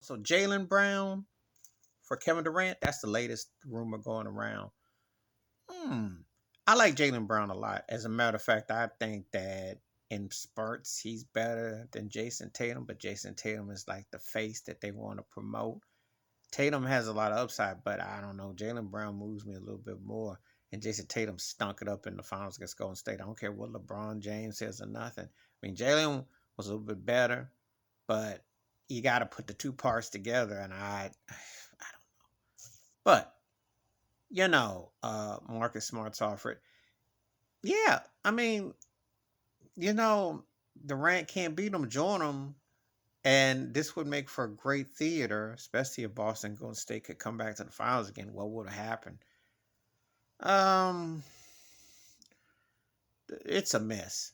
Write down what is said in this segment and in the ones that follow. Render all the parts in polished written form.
So Jaylen Brown for Kevin Durant. That's the latest rumor going around. Hmm. I like Jaylen Brown a lot. As a matter of fact, I think that in spurts he's better than Jason Tatum, but Jason Tatum is like the face that they want to promote. Tatum has a lot of upside, but I don't know. Jaylen Brown moves me a little bit more. And Jason Tatum stunk it up in the finals against Golden State. I don't care what LeBron James says or nothing. I mean, Jaylen was a little bit better, but you got to put the two parts together, and I don't. But Marcus Smart's offered. Yeah, I mean, you know, Durant can't beat him. Join him. And this would make for great theater, especially if Boston Golden State could come back to the finals again. What would have happened? Um, it's a mess.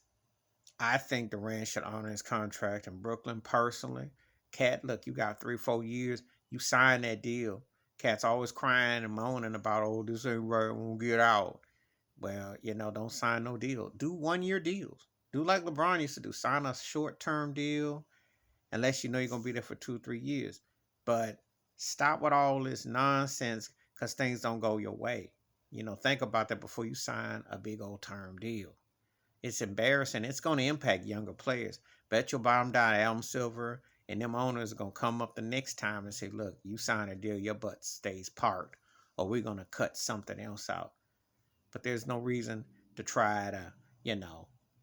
I think Durant should honor his contract in Brooklyn personally. Cat, look, you got 3, 4 years. You signed that deal. Cat's always crying and moaning about, oh, this ain't right. We'll get out. Well, don't sign no deal. Do 1 year deals. Do like LeBron used to do. Sign a short term deal unless you know you're gonna be there for 2, 3 years. But stop with all this nonsense because things don't go your way. Think about that before you sign a big old term deal. It's embarrassing. It's gonna impact younger players. Bet your bottom dollar Adam Silver and them owners are gonna come up the next time and say, look, you sign a deal, your butt stays parked, or we're gonna cut something else out. But there's no reason to try to,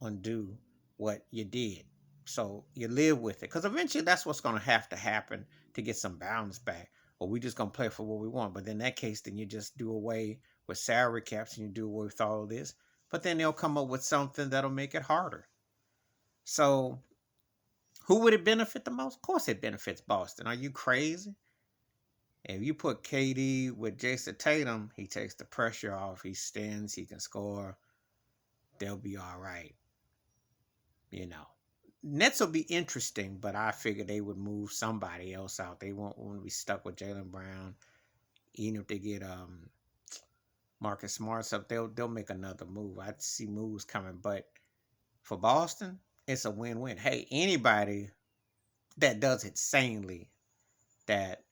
undo what you did. So you live with it. Because eventually that's what's going to have to happen to get some balance back. Or we just going to play for what we want. But in that case, then you just do away with salary caps and you do away with all of this. But then they'll come up with something that'll make it harder. So who would it benefit the most? Of course it benefits Boston. Are you crazy? If you put KD with Jason Tatum, he takes the pressure off. He stands, he can score. They'll be all right. Nets will be interesting, but I figure they would move somebody else out. They won't want to be stuck with Jaylen Brown. Even if they get Marcus Smart up, they'll make another move. I see moves coming, but for Boston, it's a win-win. Hey, anybody that does it sanely, that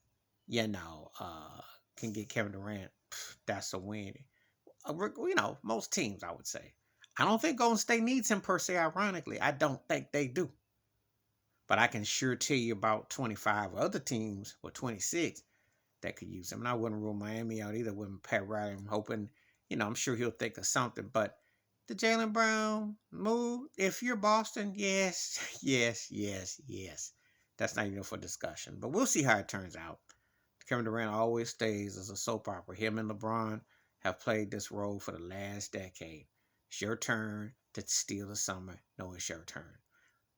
can get Kevin Durant, that's a win. Most teams, I would say. I don't think Golden State needs him per se, ironically. I don't think they do. But I can sure tell you about 25 other teams, or 26, that could use him. And I wouldn't rule Miami out either with Pat Riley. I'm hoping, I'm sure he'll think of something. But the Jaylen Brown move, if you're Boston, yes, yes, yes, yes. That's not even for discussion. But we'll see how it turns out. Kevin Durant always stays as a soap opera. Him and LeBron have played this role for the last decade. It's your turn to steal the summer. No, it's your turn.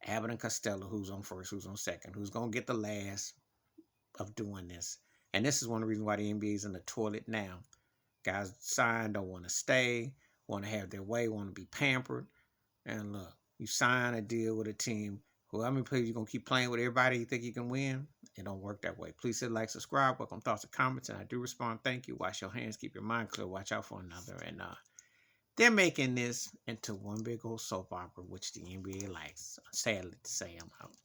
Abbott and Costello, who's on first, who's on second, who's going to get the last of doing this. And this is one of the reasons why the NBA is in the toilet now. Guys sign, don't want to stay, want to have their way, want to be pampered. And look, you sign a deal with a team who, how many players you going to keep playing with everybody you think you can win? It don't work that way. Please hit like, subscribe, welcome thoughts and comments, and I do respond. Thank you. Wash your hands, keep your mind clear, watch out for another. And they're making this into one big old soap opera, which the NBA likes. Sadly to say, I'm out.